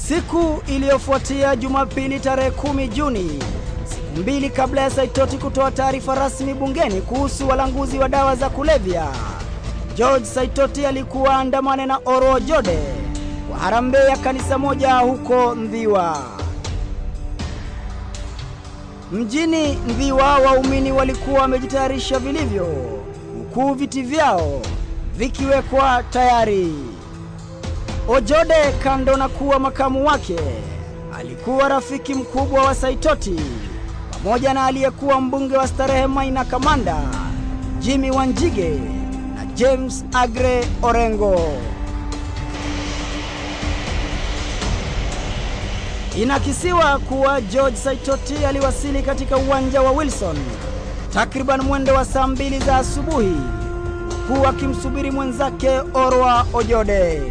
Siku iliyofuatia Jumapili tarehe 10 Juni, siku mbili kabla ya Saitoti kutoa taarifa rasmi bungeni kuhusu walanguzi wa dawa za kulevya, George Saitoti alikuwa andamane na Oro Ojode kwa harambee ya kanisa moja huko Ndhiwa. Mjini Ndhiwa, waumini walikuwa wamejitayarisha vilivyo, huku viti vyao vikiwekwa tayari. Ojode, kando na kuwa makamu wake, alikuwa rafiki mkubwa wa Saitoti, pamoja na aliyekuwa mbunge wa Starehe Maina Kamanda, Jimmy Wanjige na James Agre Orengo. Inakisiwa kuwa George Saitoti aliwasili katika uwanja wa Wilson takriban mwendo wa saa 2 za asubuhi, huku akimsubiri mwenzake Orwa Ojode.